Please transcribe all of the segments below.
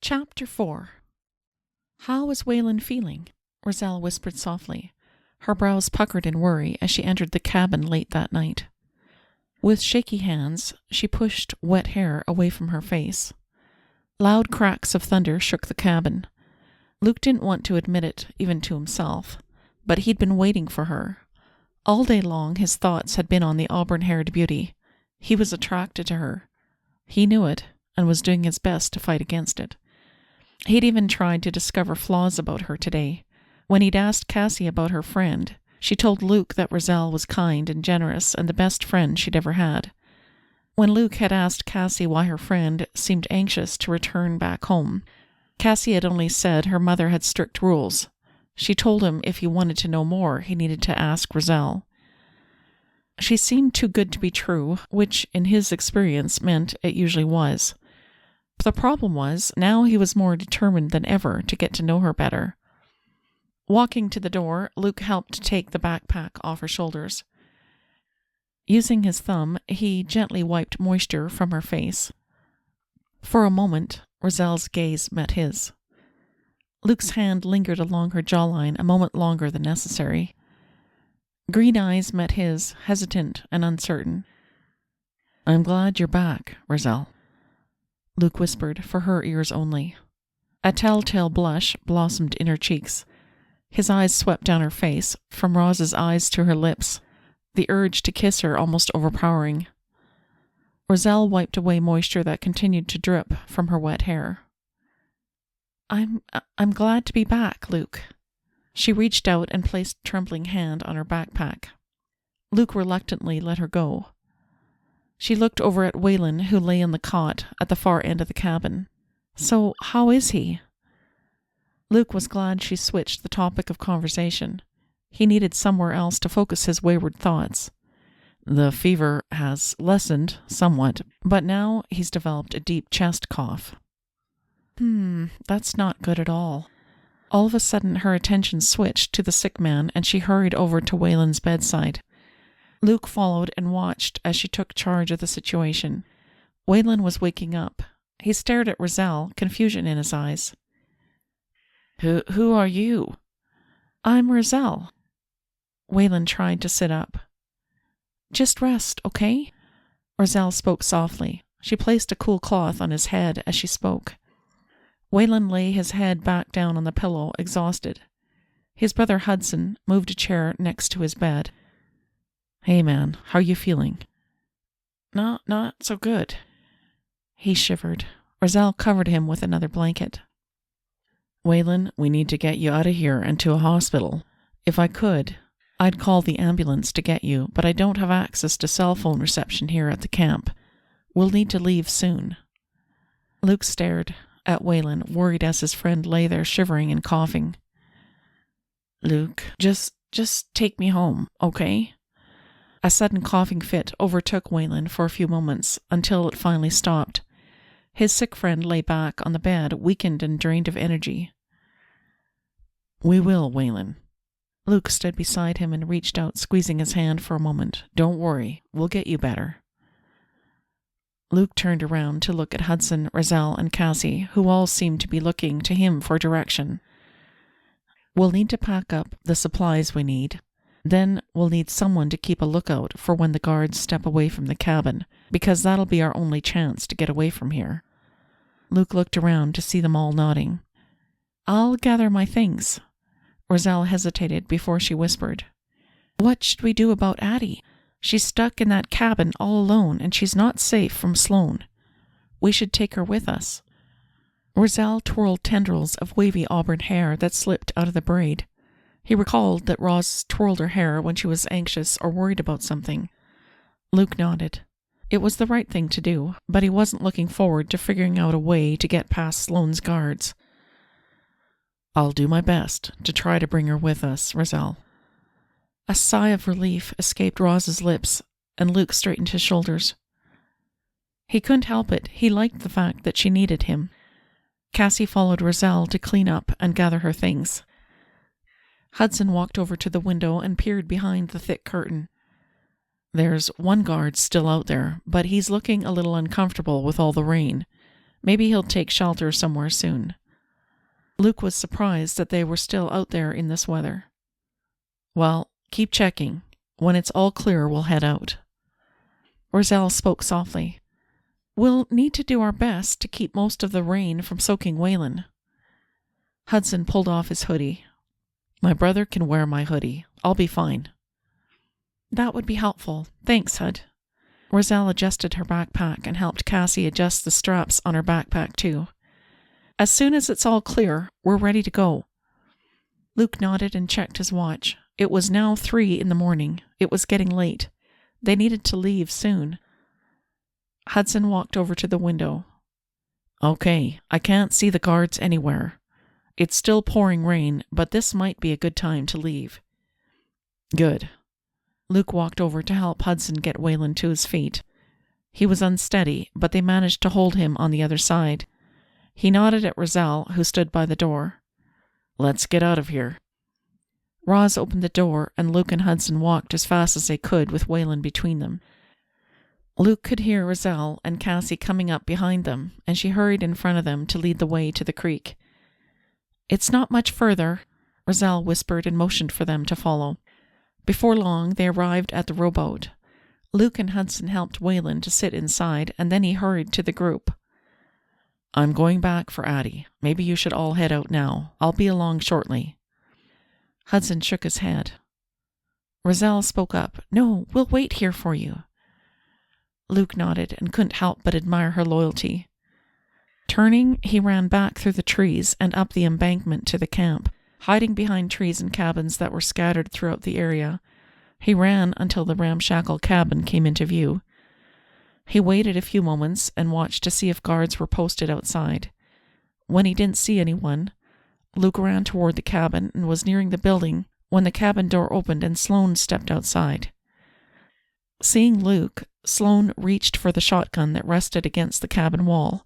Chapter 4. How was Wayland feeling? Razelle whispered softly. Her brows puckered in worry as she entered the cabin late that night. With shaky hands, she pushed wet hair away from her face. Loud cracks of thunder shook the cabin. Luke didn't want to admit it, even to himself, but he'd been waiting for her. All day long his thoughts had been on the auburn-haired beauty. He was attracted to her. He knew it, and was doing his best to fight against it. He'd even tried to discover flaws about her today. When he'd asked Cassie about her friend, she told Luke that Razelle was kind and generous and the best friend she'd ever had. When Luke had asked Cassie why her friend seemed anxious to return back home, Cassie had only said her mother had strict rules. She told him if he wanted to know more, he needed to ask Razelle. She seemed too good to be true, which, in his experience, meant it usually was. But the problem was, now he was more determined than ever to get to know her better. Walking to the door, Luke helped take the backpack off her shoulders. Using his thumb, he gently wiped moisture from her face. For a moment, Razelle's gaze met his. Luke's hand lingered along her jawline a moment longer than necessary. Green eyes met his, hesitant and uncertain. "I'm glad you're back, Razelle," Luke whispered, for her ears only. A telltale blush blossomed in her cheeks. His eyes swept down her face, from Roz's eyes to her lips, the urge to kiss her almost overpowering. Razelle wiped away moisture that continued to drip from her wet hair. I'm glad to be back, Luke." She reached out and placed a trembling hand on her backpack. Luke reluctantly let her go. She looked over at Wayland, who lay in the cot at the far end of the cabin. "So, how is he?" Luke was glad she switched the topic of conversation. He needed somewhere else to focus his wayward thoughts. "The fever has lessened somewhat, but now he's developed a deep chest cough." That's not good at all. All of a sudden her attention switched to the sick man and she hurried over to Wayland's bedside. Luke followed and watched as she took charge of the situation. Wayland was waking up. He stared at Razelle, confusion in his eyes. Who are you?" "I'm Razelle." Wayland tried to sit up. "Just rest, okay?" Razelle spoke softly. She placed a cool cloth on his head as she spoke. Wayland lay his head back down on the pillow, exhausted. His brother Hudson moved a chair next to his bed. "Hey man, how you feeling?" Not so good." He shivered. Razelle covered him with another blanket. "Wayland, we need to get you out of here and to a hospital. If I could, I'd call the ambulance to get you, but I don't have access to cell phone reception here at the camp. We'll need to leave soon." Luke stared at Wayland, worried as his friend lay there shivering and coughing. "Luke, just take me home, okay?" A sudden coughing fit overtook Wayland for a few moments, until it finally stopped. His sick friend lay back on the bed, weakened and drained of energy. "We will, Wayland." Luke stood beside him and reached out, squeezing his hand for a moment. "Don't worry, we'll get you better." Luke turned around to look at Hudson, Razelle, and Cassie, who all seemed to be looking to him for direction. "We'll need to pack up the supplies we need. Then we'll need someone to keep a lookout for when the guards step away from the cabin, because that'll be our only chance to get away from here." Luke looked around to see them all nodding. "I'll gather my things." Razelle hesitated before she whispered. "What should we do about Addie? She's stuck in that cabin all alone, and she's not safe from Sloane. We should take her with us." Razelle twirled tendrils of wavy auburn hair that slipped out of the braid. He recalled that Roz twirled her hair when she was anxious or worried about something. Luke nodded. It was the right thing to do, but he wasn't looking forward to figuring out a way to get past Sloane's guards. "I'll do my best to try to bring her with us, Razelle." A sigh of relief escaped Roz's lips, and Luke straightened his shoulders. He couldn't help it. He liked the fact that she needed him. Cassie followed Razelle to clean up and gather her things. Hudson walked over to the window and peered behind the thick curtain. "There's one guard still out there, but he's looking a little uncomfortable with all the rain. Maybe he'll take shelter somewhere soon. Luke was surprised that they were still out there in this weather. Well, keep checking. When it's all clear, we'll head out. Razelle spoke softly. We'll need to do our best to keep most of the rain from soaking Waylon. Hudson pulled off his hoodie. My brother can wear my hoodie. I'll be fine. That would be helpful. Thanks, Hud. Razelle adjusted her backpack and helped Cassie adjust the straps on her backpack too. As soon as it's all clear, we're ready to go. Luke nodded and checked his watch. It was now 3 a.m. It was getting late. They needed to leave soon. Hudson walked over to the window. Okay, I can't see the guards anywhere. It's still pouring rain, but this might be a good time to leave. Good. Luke walked over to help Hudson get Waylon to his feet. He was unsteady, but they managed to hold him on the other side. He nodded at Razelle, who stood by the door. Let's get out of here. Roz opened the door, and Luke and Hudson walked as fast as they could with Waylon between them. Luke could hear Razelle and Cassie coming up behind them, and she hurried in front of them to lead the way to the creek. It's not much further, Razelle whispered and motioned for them to follow. Before long, they arrived at the rowboat. Luke and Hudson helped Waylon to sit inside, and then he hurried to the group. I'm going back for Addie. Maybe you should all head out now. I'll be along shortly. Hudson shook his head. Razelle spoke up. No, we'll wait here for you. Luke nodded and couldn't help but admire her loyalty. Turning, he ran back through the trees and up the embankment to the camp, hiding behind trees and cabins that were scattered throughout the area. He ran until the ramshackle cabin came into view. He waited a few moments and watched to see if guards were posted outside. When he didn't see anyone, Luke ran toward the cabin and was nearing the building when the cabin door opened and Sloane stepped outside. Seeing Luke, Sloane reached for the shotgun that rested against the cabin wall.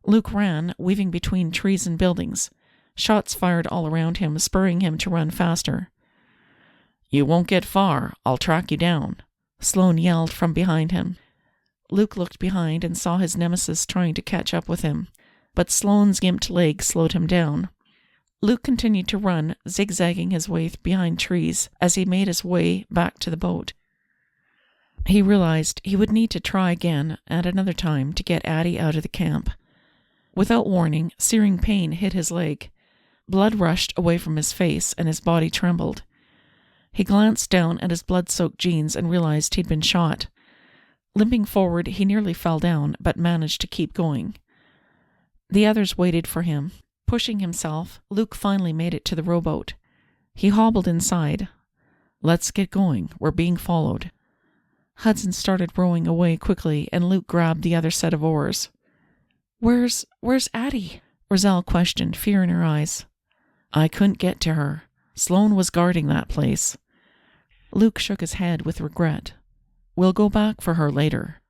Luke ran, weaving between trees and buildings. Shots fired all around him, spurring him to run faster. You won't get far. I'll track you down, Sloane yelled from behind him. Luke looked behind and saw his nemesis trying to catch up with him, but Sloane's gimped leg slowed him down. Luke continued to run, zigzagging his way behind trees as he made his way back to the boat. He realized he would need to try again at another time to get Addie out of the camp. Without warning, searing pain hit his leg. Blood rushed away from his face and his body trembled. He glanced down at his blood-soaked jeans and realized he'd been shot. Limping forward, he nearly fell down, but managed to keep going. The others waited for him. Pushing himself, Luke finally made it to the rowboat. He hobbled inside. Let's get going. We're being followed. Hudson started rowing away quickly, and Luke grabbed the other set of oars. Where's Addie? Razelle questioned, fear in her eyes. I couldn't get to her. Sloane was guarding that place. Luke shook his head with regret. We'll go back for her later.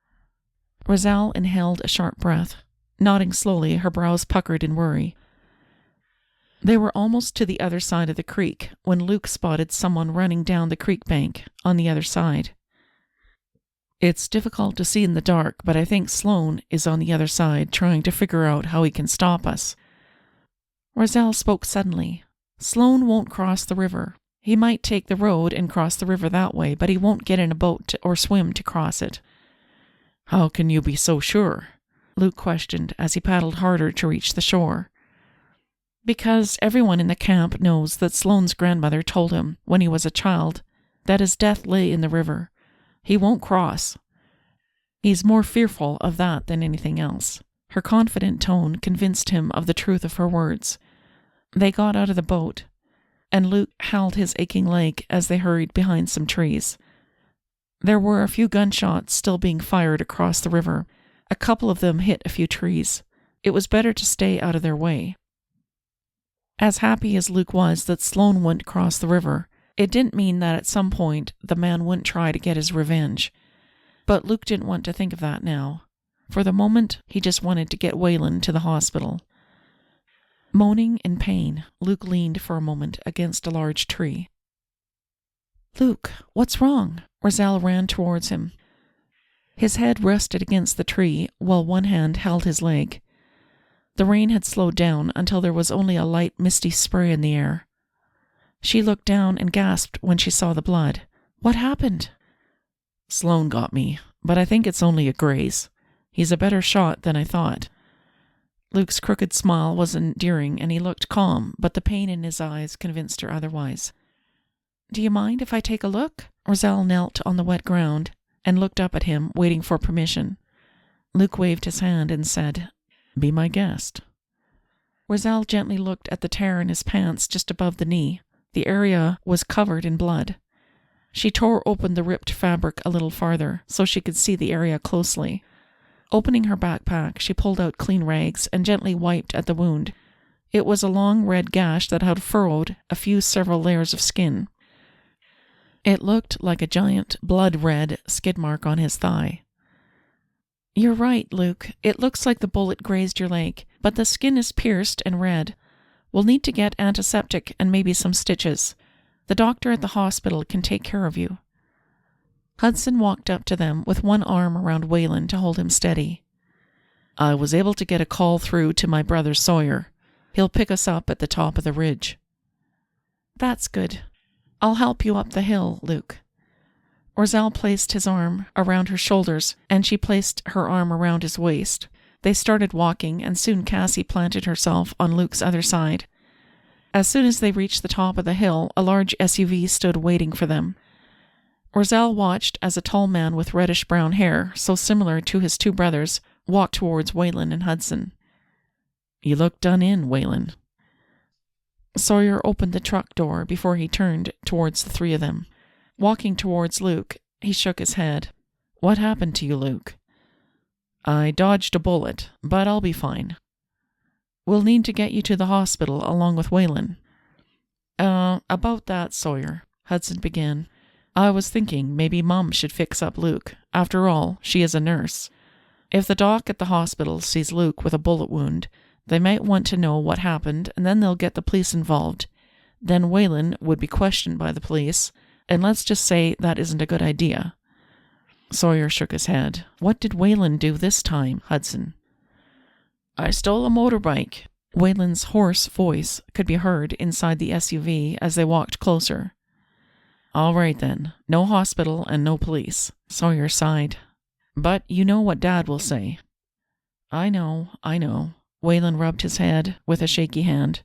Razelle inhaled a sharp breath. Nodding slowly, her brows puckered in worry. They were almost to the other side of the creek when Luke spotted someone running down the creek bank on the other side. It's difficult to see in the dark, but I think Sloane is on the other side trying to figure out how he can stop us. Razelle spoke suddenly. Sloane won't cross the river. He might take the road and cross the river that way, but he won't get in a boat or swim to cross it. How can you be so sure? Luke questioned as he paddled harder to reach the shore. Because everyone in the camp knows that Sloane's grandmother told him, when he was a child, that his death lay in the river. He won't cross. He's more fearful of that than anything else. Her confident tone convinced him of the truth of her words. They got out of the boat, and Luke held his aching leg as they hurried behind some trees. There were a few gunshots still being fired across the river. A couple of them hit a few trees. It was better to stay out of their way. As happy as Luke was that Sloane wouldn't cross the river, it didn't mean that at some point the man wouldn't try to get his revenge. But Luke didn't want to think of that now. For the moment, he just wanted to get Waylon to the hospital. Moaning in pain, Luke leaned for a moment against a large tree. Luke, what's wrong? Razelle ran towards him. His head rested against the tree while one hand held his leg. The rain had slowed down until there was only a light, misty spray in the air. She looked down and gasped when she saw the blood. What happened? Sloane got me, but I think it's only a graze. He's a better shot than I thought. Luke's crooked smile was endearing, and he looked calm, but the pain in his eyes convinced her otherwise. Do you mind if I take a look? Razelle knelt on the wet ground and looked up at him, waiting for permission. Luke waved his hand and said, Be my guest. Razelle gently looked at the tear in his pants just above the knee. The area was covered in blood. She tore open the ripped fabric a little farther so she could see the area closely. Opening her backpack, she pulled out clean rags and gently wiped at the wound. It was a long red gash that had furrowed several layers of skin. It looked like a giant blood-red skid mark on his thigh. You're right, Luke. It looks like the bullet grazed your leg, but the skin is pierced and red. We'll need to get antiseptic and maybe some stitches. The doctor at the hospital can take care of you. Hudson walked up to them with one arm around Waylon to hold him steady. I was able to get a call through to my brother Sawyer. He'll pick us up at the top of the ridge. That's good. I'll help you up the hill, Luke. Razelle placed his arm around her shoulders, and she placed her arm around his waist. They started walking, and soon Cassie planted herself on Luke's other side. As soon as they reached the top of the hill, a large SUV stood waiting for them. Razelle watched as a tall man with reddish-brown hair, so similar to his two brothers, walked towards Waylon and Hudson. You look done in, Waylon. Sawyer opened the truck door before he turned towards the three of them. Walking towards Luke, he shook his head. What happened to you, Luke? I dodged a bullet, but I'll be fine. We'll need to get you to the hospital along with Waylon. About that, Sawyer, Hudson began. I was thinking maybe Mom should fix up Luke. After all, she is a nurse. If the doc at the hospital sees Luke with a bullet wound, they might want to know what happened, and then they'll get the police involved. Then Waylon would be questioned by the police, and let's just say that isn't a good idea. Sawyer shook his head. What did Waylon do this time, Hudson? I stole a motorbike. Waylon's hoarse voice could be heard inside the SUV as they walked closer. All right then, no hospital and no police. Sawyer sighed. But you know what Dad will say. I know. Waylon rubbed his head with a shaky hand.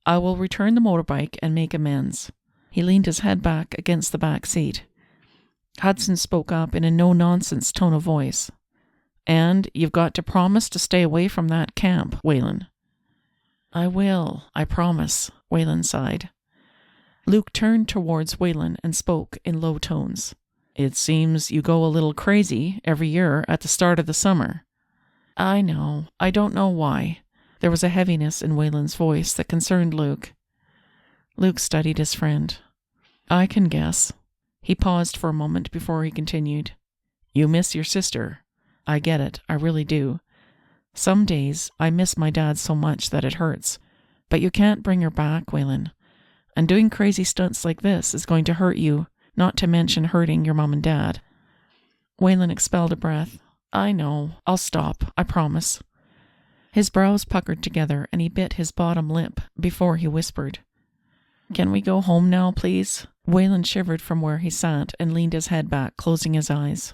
I will return the motorbike and make amends. He leaned his head back against the back seat. Hudson spoke up in a no-nonsense tone of voice. And you've got to promise to stay away from that camp, Waylon. I will, I promise, Waylon sighed. Luke turned towards Waylon and spoke in low tones. It seems you go a little crazy every year at the start of the summer. I know. I don't know why. There was a heaviness in Waylon's voice that concerned Luke. Luke studied his friend. I can guess. He paused for a moment before he continued. You miss your sister. I get it. I really do. Some days I miss my dad so much that it hurts. But you can't bring her back, Waylon. And doing crazy stunts like this is going to hurt you, not to mention hurting your mom and dad. Waylon expelled a breath. I know. I'll stop. I promise. His brows puckered together and he bit his bottom lip before he whispered. Can we go home now, please? Waylon shivered from where he sat and leaned his head back, closing his eyes.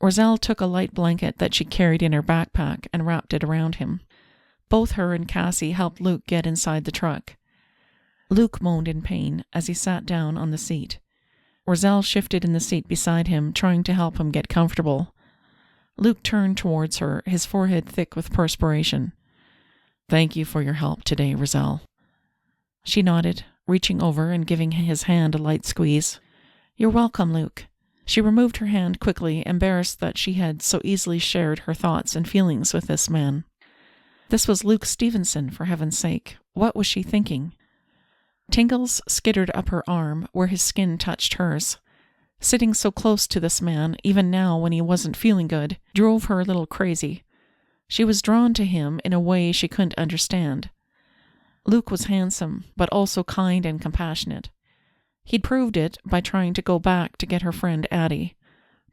Razelle took a light blanket that she carried in her backpack and wrapped it around him. Both her and Cassie helped Luke get inside the truck. Luke moaned in pain as he sat down on the seat. Razelle shifted in the seat beside him, trying to help him get comfortable. Luke turned towards her, his forehead thick with perspiration. Thank you for your help today, Razelle. She nodded, reaching over and giving his hand a light squeeze. You're welcome, Luke. She removed her hand quickly, embarrassed that she had so easily shared her thoughts and feelings with this man. This was Luke Stevenson, for heaven's sake. What was she thinking? Tingles skittered up her arm where his skin touched hers. Sitting so close to this man, even now when he wasn't feeling good, drove her a little crazy. She was drawn to him in a way she couldn't understand. Luke was handsome, but also kind and compassionate. He'd proved it by trying to go back to get her friend Addie.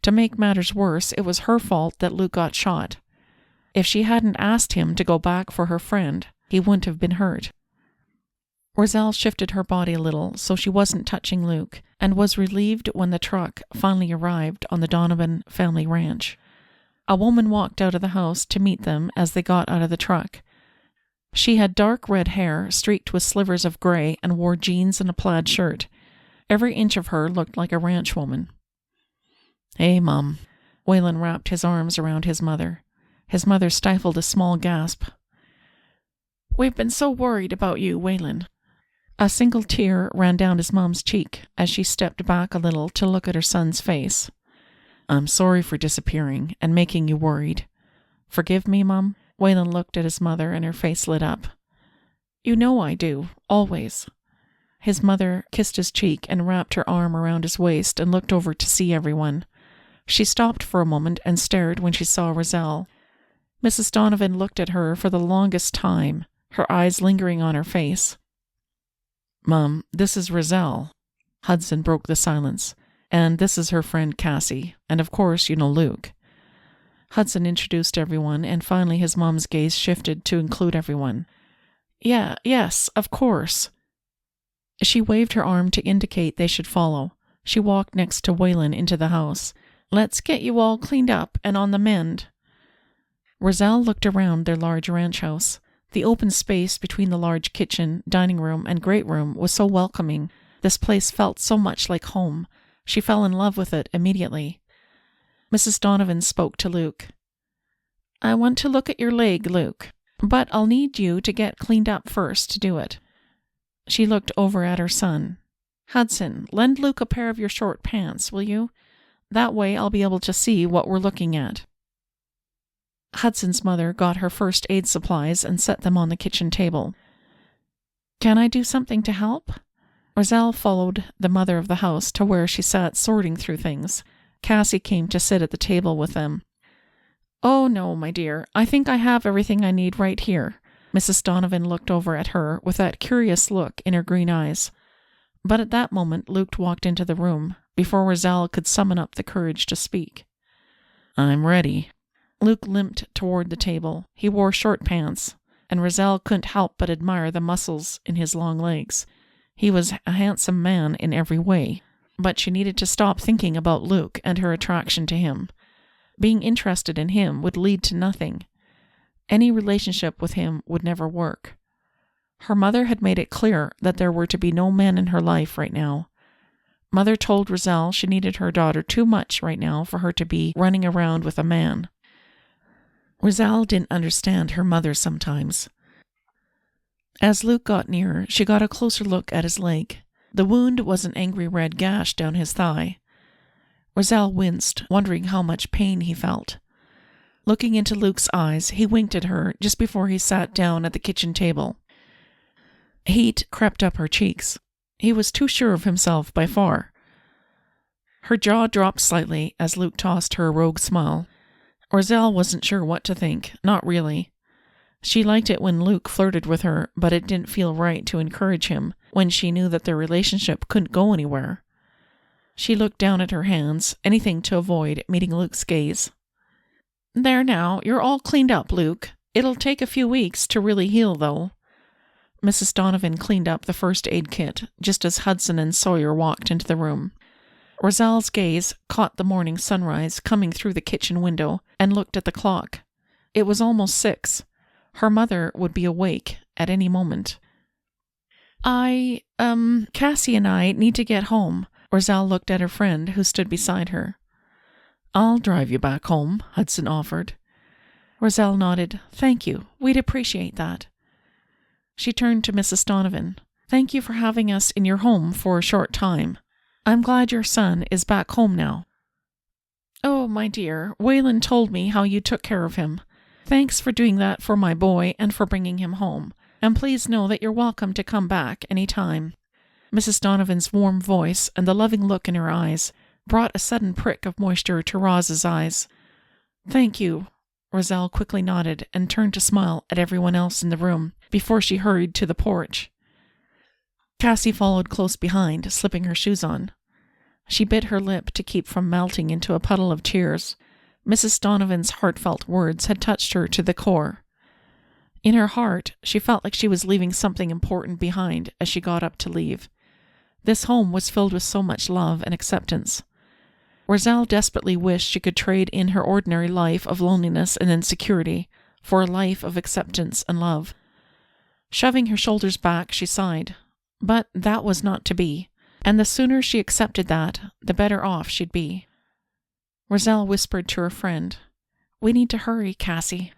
To make matters worse, it was her fault that Luke got shot. If she hadn't asked him to go back for her friend, he wouldn't have been hurt. Razelle shifted her body a little so she wasn't touching Luke, and was relieved when the truck finally arrived on the Donovan family ranch. A woman walked out of the house to meet them as they got out of the truck. She had dark red hair streaked with slivers of gray and wore jeans and a plaid shirt. Every inch of her looked like a ranch woman. "Hey, Mum." Waylon wrapped his arms around his mother. His mother stifled a small gasp. "We've been so worried about you, Waylon." A single tear ran down his mom's cheek as she stepped back a little to look at her son's face. "I'm sorry for disappearing and making you worried. Forgive me, Mum?" Waylon looked at his mother and her face lit up. "You know I do, always." His mother kissed his cheek and wrapped her arm around his waist and looked over to see everyone. She stopped for a moment and stared when she saw Razelle. Mrs. Donovan looked at her for the longest time, her eyes lingering on her face. "Mum, this is Razelle." Hudson broke the silence. "And this is her friend Cassie, and of course you know Luke." Hudson introduced everyone, and finally his mom's gaze shifted to include everyone. Yes, of course." She waved her arm to indicate they should follow. She walked next to Waylon into the house. "Let's get you all cleaned up and on the mend." Razelle looked around their large ranch house. The open space between the large kitchen, dining room, and great room was so welcoming. This place felt so much like home. She fell in love with it immediately. Mrs. Donovan spoke to Luke. "I want to look at your leg, Luke, but I'll need you to get cleaned up first to do it." She looked over at her son. "Hudson, lend Luke a pair of your short pants, will you? That way I'll be able to see what we're looking at." Hudson's mother got her first aid supplies and set them on the kitchen table. "Can I do something to help?" Razelle followed the mother of the house to where she sat sorting through things. Cassie came to sit at the table with them. "Oh, no, my dear. I think I have everything I need right here." Mrs. Donovan looked over at her with that curious look in her green eyes. But at that moment Luke walked into the room, before Razelle could summon up the courage to speak. "I'm ready." Luke limped toward the table. He wore short pants, and Razelle couldn't help but admire the muscles in his long legs. He was a handsome man in every way, but she needed to stop thinking about Luke and her attraction to him. Being interested in him would lead to nothing. Any relationship with him would never work. Her mother had made it clear that there were to be no men in her life right now. Mother told Razelle she needed her daughter too much right now for her to be running around with a man. Razelle didn't understand her mother sometimes. As Luke got nearer, she got a closer look at his leg. The wound was an angry red gash down his thigh. Razelle winced, wondering how much pain he felt. Looking into Luke's eyes, he winked at her just before he sat down at the kitchen table. Heat crept up her cheeks. He was too sure of himself by far. Her jaw dropped slightly as Luke tossed her a rogue smile. Razelle wasn't sure what to think, not really. She liked it when Luke flirted with her, but it didn't feel right to encourage him when she knew that their relationship couldn't go anywhere. She looked down at her hands, anything to avoid meeting Luke's gaze. "There now, you're all cleaned up, Luke. It'll take a few weeks to really heal, though." Mrs. Donovan cleaned up the first aid kit, just as Hudson and Sawyer walked into the room. Razelle's gaze caught the morning sunrise coming through the kitchen window and looked at the clock. It was almost 6. Her mother would be awake at any moment. Cassie and I need to get home." Razelle looked at her friend who stood beside her. "I'll drive you back home," Hudson offered. Razelle nodded. "Thank you. We'd appreciate that." She turned to Mrs. Donovan. "Thank you for having us in your home for a short time. I'm glad your son is back home now." "Oh, my dear, Waylon told me how you took care of him. Thanks for doing that for my boy and for bringing him home. And please know that you're welcome to come back any time." Mrs. Donovan's warm voice and the loving look in her eyes brought a sudden prick of moisture to Roz's eyes. "Thank you." Razelle quickly nodded and turned to smile at everyone else in the room before she hurried to the porch. Cassie followed close behind, slipping her shoes on. She bit her lip to keep from melting into a puddle of tears. Mrs. Donovan's heartfelt words had touched her to the core. In her heart, she felt like she was leaving something important behind as she got up to leave. This home was filled with so much love and acceptance. Razelle desperately wished she could trade in her ordinary life of loneliness and insecurity for a life of acceptance and love. Shoving her shoulders back, she sighed. But that was not to be, and the sooner she accepted that, the better off she'd be. Razelle whispered to her friend, "We need to hurry, Cassie."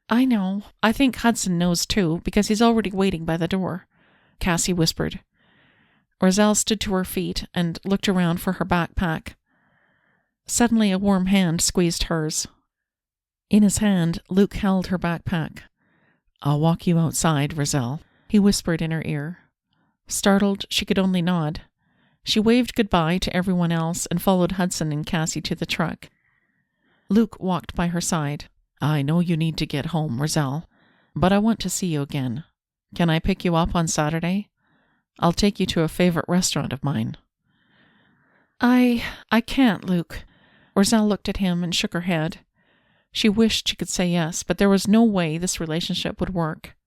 "I know. I think Hudson knows too, because he's already waiting by the door," Cassie whispered. Razelle stood to her feet and looked around for her backpack. Suddenly a warm hand squeezed hers. In his hand, Luke held her backpack. "I'll walk you outside, Razelle," he whispered in her ear. Startled, she could only nod. She waved goodbye to everyone else and followed Hudson and Cassie to the truck. Luke walked by her side. "I know you need to get home, Razelle, but I want to see you again. Can I pick you up on Saturday? I'll take you to a favorite restaurant of mine." I can't, Luke." Razelle looked at him and shook her head. She wished she could say yes, but there was no way this relationship would work.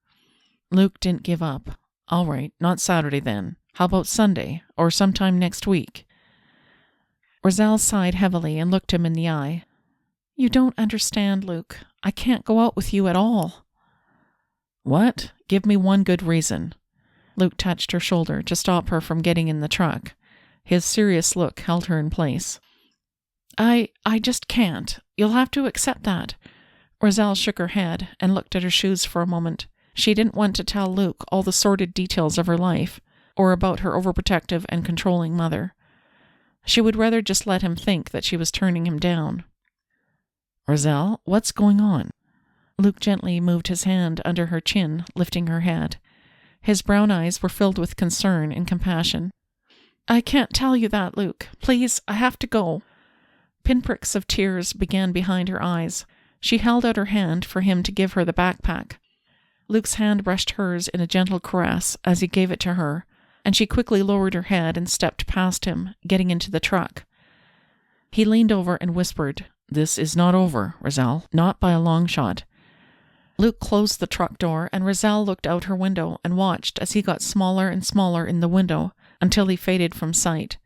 Luke didn't give up. "All right, not Saturday then. How about Sunday, or sometime next week?" Razelle sighed heavily and looked him in the eye. "You don't understand, Luke. I can't go out with you at all." "What? Give me one good reason." Luke touched her shoulder to stop her from getting in the truck. His serious look held her in place. I just can't. You'll have to accept that." Razelle shook her head and looked at her shoes for a moment. She didn't want to tell Luke all the sordid details of her life, or about her overprotective and controlling mother. She would rather just let him think that she was turning him down. "Razelle, what's going on?" Luke gently moved his hand under her chin, lifting her head. His brown eyes were filled with concern and compassion. "I can't tell you that, Luke. Please, I have to go." Pinpricks of tears began behind her eyes. She held out her hand for him to give her the backpack. Luke's hand brushed hers in a gentle caress as he gave it to her, and she quickly lowered her head and stepped past him, getting into the truck. He leaned over and whispered, "This is not over, Razelle, not by a long shot." Luke closed the truck door, and Razelle looked out her window and watched as he got smaller and smaller in the window until he faded from sight.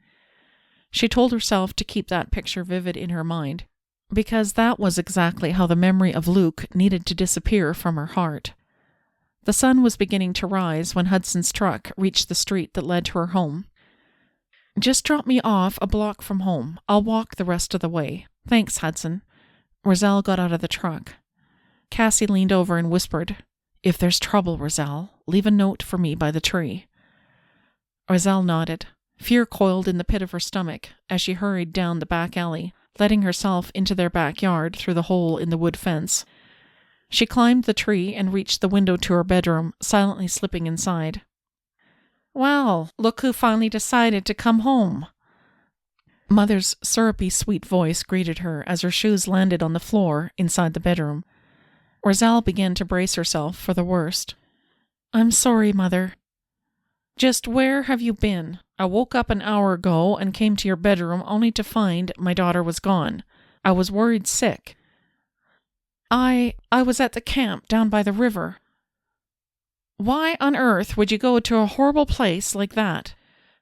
She told herself to keep that picture vivid in her mind, because that was exactly how the memory of Luke needed to disappear from her heart. The sun was beginning to rise when Hudson's truck reached the street that led to her home. "Just drop me off a block from home. I'll walk the rest of the way. Thanks, Hudson." Razelle got out of the truck. Cassie leaned over and whispered, "If there's trouble, Razelle, leave a note for me by the tree." Razelle nodded. Fear coiled in the pit of her stomach as she hurried down the back alley, letting herself into their backyard through the hole in the wood fence. She climbed the tree and reached the window to her bedroom, silently slipping inside. "Well, look who finally decided to come home." Mother's syrupy sweet voice greeted her as her shoes landed on the floor inside the bedroom. Razelle began to brace herself for the worst. "I'm sorry, Mother." "Just where have you been? I woke up an hour ago and came to your bedroom only to find my daughter was gone. I was worried sick." I was at the camp down by the river." "Why on earth would you go to a horrible place like that?"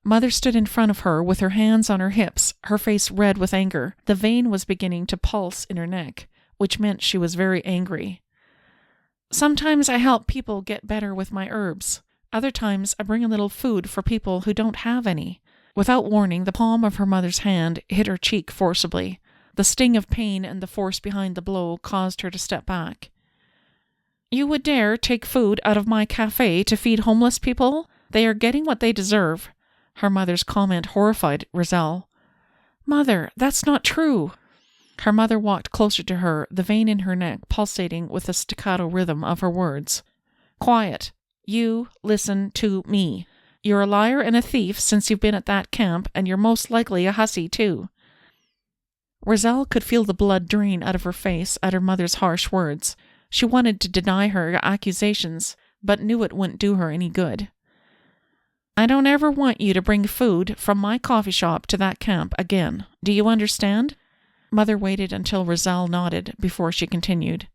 Mother stood in front of her with her hands on her hips, her face red with anger. The vein was beginning to pulse in her neck, which meant she was very angry. "Sometimes I help people get better with my herbs. Other times I bring a little food for people who don't have any." Without warning, the palm of her mother's hand hit her cheek forcibly. The sting of pain and the force behind the blow caused her to step back. "You would dare take food out of my cafe to feed homeless people? They are getting what they deserve." Her mother's comment horrified Razelle. "Mother, that's not true." Her mother walked closer to her, the vein in her neck pulsating with the staccato rhythm of her words. "Quiet. You listen to me. You're a liar and a thief since you've been at that camp, and you're most likely a hussy, too." Razelle could feel the blood drain out of her face at her mother's harsh words. She wanted to deny her accusations, but knew it wouldn't do her any good. "I don't ever want you to bring food from my coffee shop to that camp again. Do you understand?" Mother waited until Razelle nodded before she continued.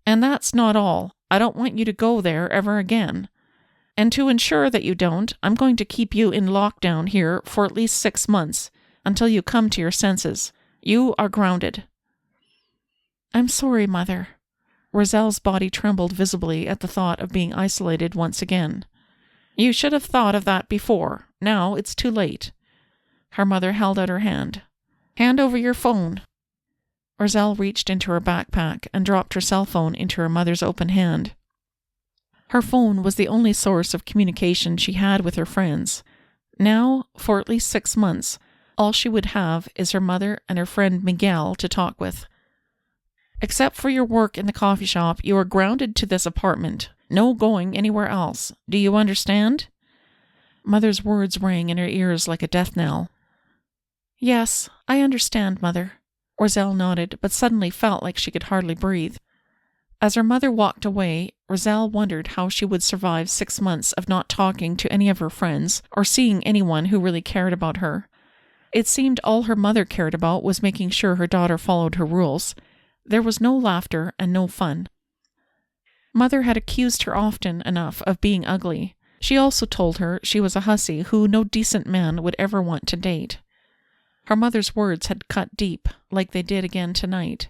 And that's not all. I don't want you to go there ever again. And to ensure that you don't, I'm going to keep you in lockdown here for at least 6 months, until you come to your senses. You are grounded. I'm sorry, Mother. Razelle's body trembled visibly at the thought of being isolated once again. You should have thought of that before. Now it's too late. Her mother held out her hand. Hand over your phone. Razelle reached into her backpack and dropped her cell phone into her mother's open hand. Her phone was the only source of communication she had with her friends. Now, for at least 6 months, all she would have is her mother and her friend Miguel to talk with. Except for your work in the coffee shop, you are grounded to this apartment. No going anywhere else. Do you understand? Mother's words rang in her ears like a death knell. Yes, I understand, Mother. Razelle nodded, but suddenly felt like she could hardly breathe. As her mother walked away, Razelle wondered how she would survive 6 months of not talking to any of her friends or seeing anyone who really cared about her. It seemed all her mother cared about was making sure her daughter followed her rules. There was no laughter and no fun. Mother had accused her often enough of being ugly. She also told her she was a hussy who no decent man would ever want to date. Her mother's words had cut deep, like they did again tonight.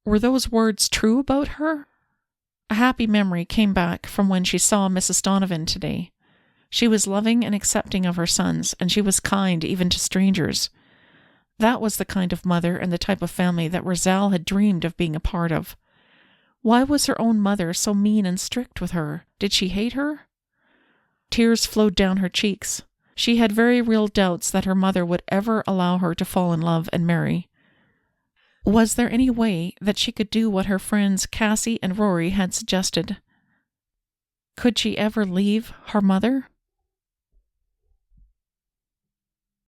Were those words true about her? A happy memory came back from when she saw Mrs. Donovan today. She was loving and accepting of her sons, and she was kind even to strangers. That was the kind of mother and the type of family that Razelle had dreamed of being a part of. Why was her own mother so mean and strict with her? Did she hate her? Tears flowed down her cheeks. She had very real doubts that her mother would ever allow her to fall in love and marry. Was there any way that she could do what her friends Cassie and Rory had suggested? Could she ever leave her mother?